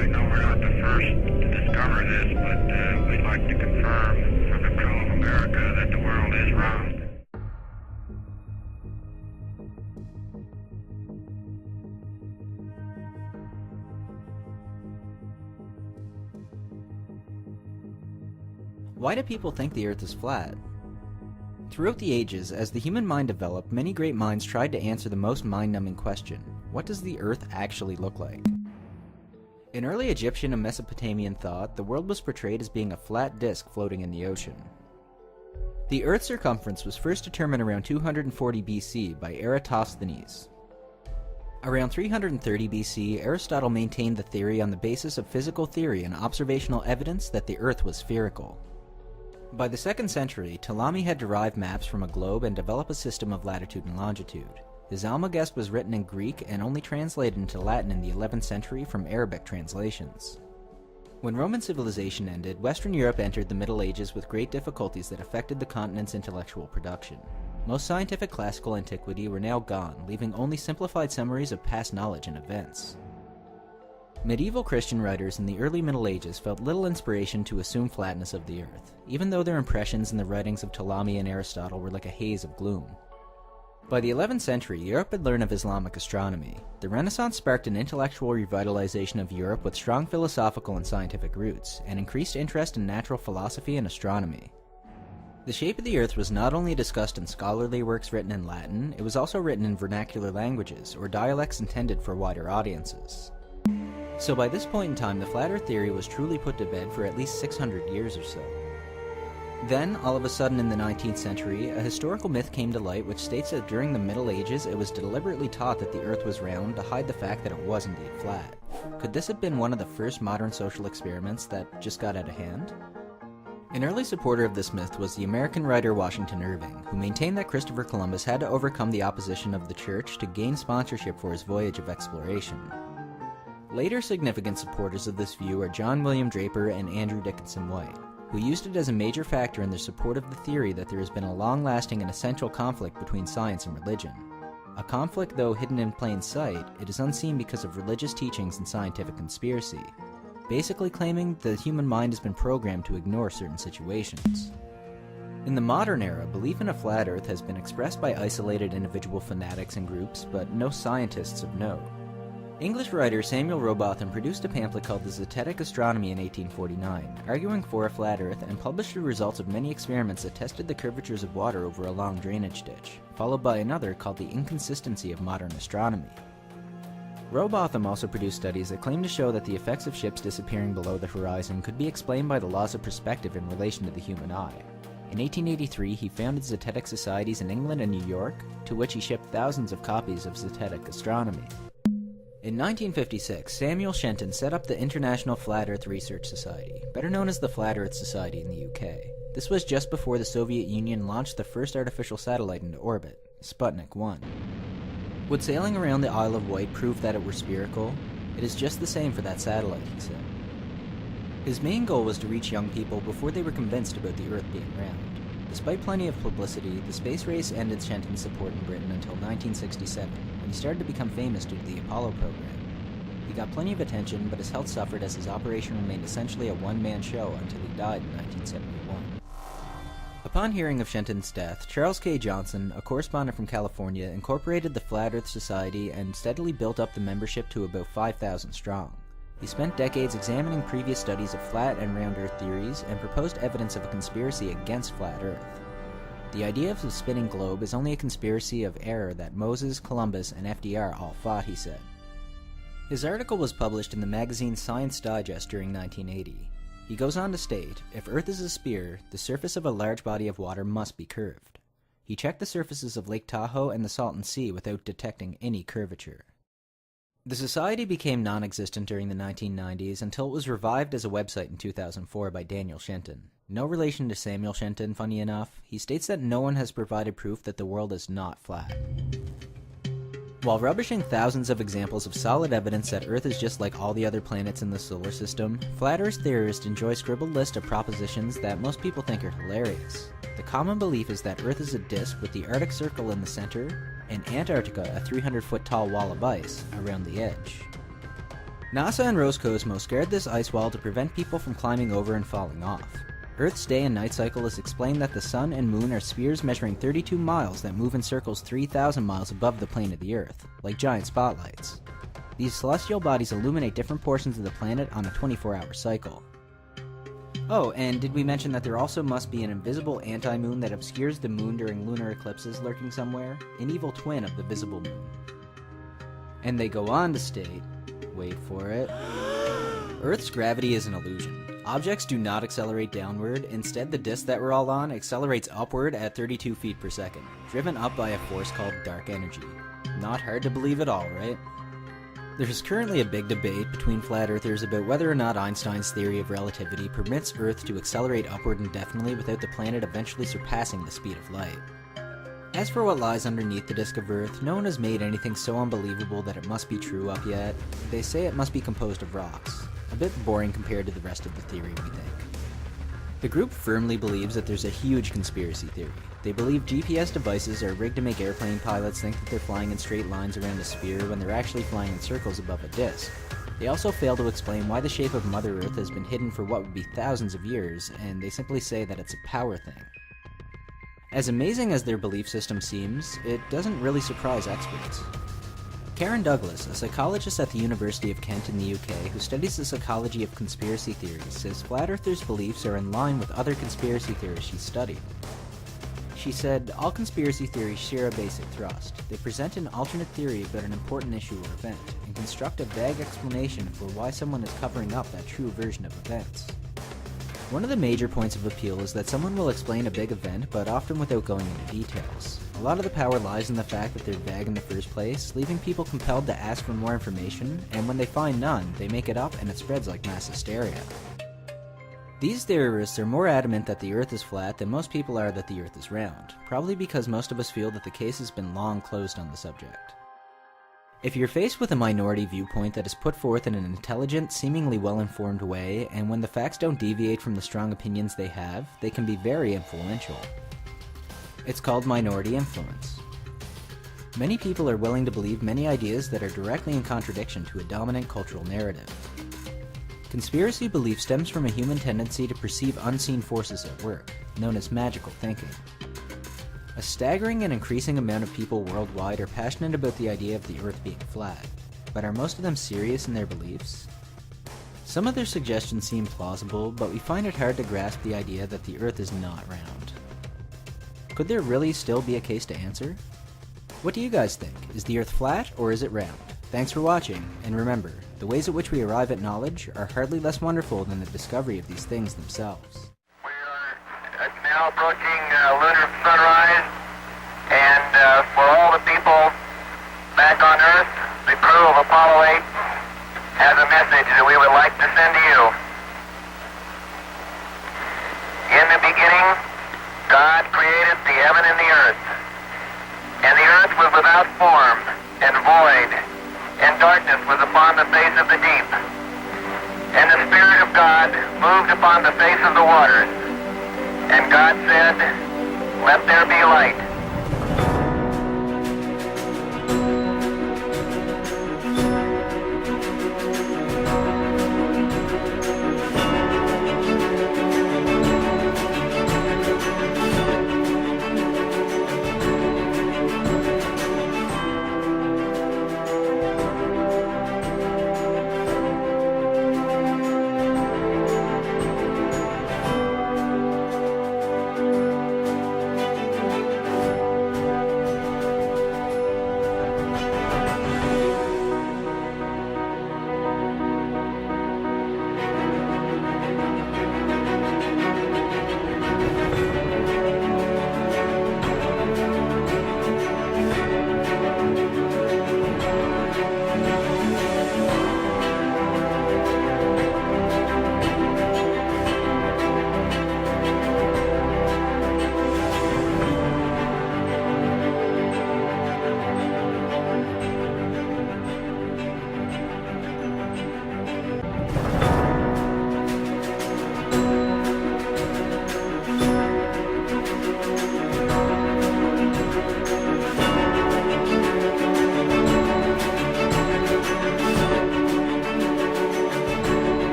I know we're not the first to discover this, but we'd like to confirm for the crew of America that the world is round. Why do people think the Earth is flat? Throughout the ages, as the human mind developed, many great minds tried to answer the most mind-numbing question: what does the Earth actually look like? In early Egyptian and Mesopotamian thought, the world was portrayed as being a flat disk floating in the ocean. The Earth's circumference was first determined around 240 BC by Eratosthenes. Around 330 BC, Aristotle maintained the theory on the basis of physical theory and observational evidence that the Earth was spherical. By the 2nd century, Ptolemy had derived maps from a globe and developed a system of latitude and longitude. His Almagest was written in Greek and only translated into Latin in the 11th century from Arabic translations. When Roman civilization ended, Western Europe entered the Middle Ages with great difficulties that affected the continent's intellectual production. Most scientific classical antiquity were now gone, leaving only simplified summaries of past knowledge and events. Medieval Christian writers in the early Middle Ages felt little inspiration to assume flatness of the Earth, even though their impressions in the writings of Ptolemy and Aristotle were like a haze of gloom. By the 11th century, Europe had learned of Islamic astronomy. The Renaissance sparked an intellectual revitalization of Europe with strong philosophical and scientific roots, and increased interest in natural philosophy and astronomy. The shape of the Earth was not only discussed in scholarly works written in Latin, it was also written in vernacular languages, or dialects intended for wider audiences. So by this point in time, the flat Earth theory was truly put to bed for at least 600 years or so. Then, all of a sudden in the 19th century, a historical myth came to light which states that during the Middle Ages it was deliberately taught that the Earth was round to hide the fact that it was indeed flat. Could this have been one of the first modern social experiments that just got out of hand? An early supporter of this myth was the American writer Washington Irving, who maintained that Christopher Columbus had to overcome the opposition of the church to gain sponsorship for his voyage of exploration. Later significant supporters of this view are John William Draper and Andrew Dickinson White, who used it as a major factor in their support of the theory that there has been a long-lasting and essential conflict between science and religion. A conflict, though hidden in plain sight, it is unseen because of religious teachings and scientific conspiracy, basically claiming the human mind has been programmed to ignore certain situations. In the modern era, belief in a flat Earth has been expressed by isolated individual fanatics and groups, but no scientists of note. English writer Samuel Rowbotham produced a pamphlet called The Zetetic Astronomy in 1849, arguing for a flat Earth, and published the results of many experiments that tested the curvatures of water over a long drainage ditch, followed by another called The Inconsistency of Modern Astronomy. Rowbotham also produced studies that claimed to show that the effects of ships disappearing below the horizon could be explained by the laws of perspective in relation to the human eye. In 1883, he founded Zetetic Societies in England and New York, to which he shipped thousands of copies of Zetetic Astronomy. In 1956, Samuel Shenton set up the International Flat Earth Research Society, better known as the Flat Earth Society in the UK. This was just before the Soviet Union launched the first artificial satellite into orbit, Sputnik 1. Would sailing around the Isle of Wight prove that it were spherical? It is just the same for that satellite, he said. His main goal was to reach young people before they were convinced about the Earth being round. Despite plenty of publicity, the space race ended Shenton's support in Britain until 1967, when he started to become famous due to the Apollo program. He got plenty of attention, but his health suffered as his operation remained essentially a one-man show until he died in 1971. Upon hearing of Shenton's death, Charles K. Johnson, a correspondent from California, incorporated the Flat Earth Society and steadily built up the membership to about 5,000 strong. He spent decades examining previous studies of flat and round Earth theories and proposed evidence of a conspiracy against flat Earth. The idea of the spinning globe is only a conspiracy of error that Moses, Columbus, and FDR all fought, he said. His article was published in the magazine Science Digest during 1980. He goes on to state, if Earth is a sphere, the surface of a large body of water must be curved. He checked the surfaces of Lake Tahoe and the Salton Sea without detecting any curvature. The society became non-existent during the 1990s until it was revived as a website in 2004 by Daniel Shenton. No relation to Samuel Shenton, funny enough. He states that no one has provided proof that the world is not flat. While rubbishing thousands of examples of solid evidence that Earth is just like all the other planets in the solar system, flat Earth theorists enjoy scribbled lists of propositions that most people think are hilarious. The common belief is that Earth is a disk with the Arctic Circle in the center, and Antarctica a 300-foot tall wall of ice around the edge. NASA and Roscosmos scared this ice wall to prevent people from climbing over and falling off. Earth's day and night cycle is explained that the sun and moon are spheres measuring 32 miles that move in circles 3,000 miles above the plane of the Earth, like giant spotlights. These celestial bodies illuminate different portions of the planet on a 24-hour cycle. Oh, and did we mention that there also must be an invisible anti-moon that obscures the moon during lunar eclipses lurking somewhere? An evil twin of the visible moon. And they go on to state, wait for it, Earth's gravity is an illusion. Objects do not accelerate downward, instead the disk that we're all on accelerates upward at 32 feet per second, driven up by a force called dark energy. Not hard to believe at all, right? There's currently a big debate between flat earthers about whether or not Einstein's theory of relativity permits Earth to accelerate upward indefinitely without the planet eventually surpassing the speed of light. As for what lies underneath the disk of Earth, no one has made anything so unbelievable that it must be true up yet. They say it must be composed of rocks. A bit boring compared to the rest of the theory, we think. The group firmly believes that there's a huge conspiracy theory. They believe GPS devices are rigged to make airplane pilots think that they're flying in straight lines around a sphere when they're actually flying in circles above a disk. They also fail to explain why the shape of Mother Earth has been hidden for what would be thousands of years, and they simply say that it's a power thing. As amazing as their belief system seems, it doesn't really surprise experts. Karen Douglas, a psychologist at the University of Kent in the UK who studies the psychology of conspiracy theories, says flat earthers' beliefs are in line with other conspiracy theories she's studied. She said, all conspiracy theories share a basic thrust. They present an alternate theory about an important issue or event, and construct a vague explanation for why someone is covering up that true version of events. One of the major points of appeal is that someone will explain a big event, but often without going into details. A lot of the power lies in the fact that they're vague in the first place, leaving people compelled to ask for more information, and when they find none, they make it up and it spreads like mass hysteria. These theorists are more adamant that the Earth is flat than most people are that the Earth is round, probably because most of us feel that the case has been long closed on the subject. If you're faced with a minority viewpoint that is put forth in an intelligent, seemingly well-informed way, and when the facts don't deviate from the strong opinions they have, they can be very influential. It's called minority influence. Many people are willing to believe many ideas that are directly in contradiction to a dominant cultural narrative. Conspiracy belief stems from a human tendency to perceive unseen forces at work, known as magical thinking. A staggering and increasing amount of people worldwide are passionate about the idea of the Earth being flat, but are most of them serious in their beliefs? Some of their suggestions seem plausible, but we find it hard to grasp the idea that the Earth is not round. Could there really still be a case to answer? What do you guys think? Is the Earth flat or is it round? Thanks for watching, and remember, the ways at which we arrive at knowledge are hardly less wonderful than the discovery of these things themselves. We are now approaching lunar sunrise, and for all the people back on Earth, the crew of Apollo 8 has a message that we would like to send to you. In the beginning, God created the heaven and the earth, and the earth was without form and void, and darkness was upon the face of the deep. And the Spirit of God moved upon the face of the waters. And God said, "Let there be light."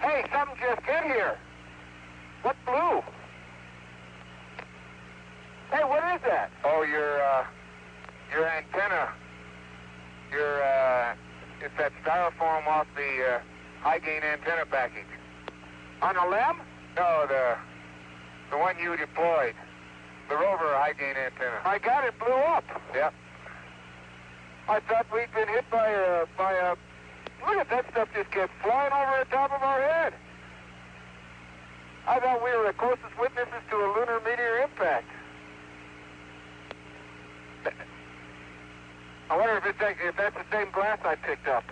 Hey, something just hit here. What blew? Hey, what is that? Oh, your antenna. It's that styrofoam off the high gain antenna package. On the LEM? No, the one you deployed. The rover high gain antenna. I got it, blew up. Yep. I thought we'd been hit by a. Look at that stuff just kept flying over the top of our head. I thought we were the closest witnesses to a lunar meteor impact. I wonder if that's the same glass I picked up.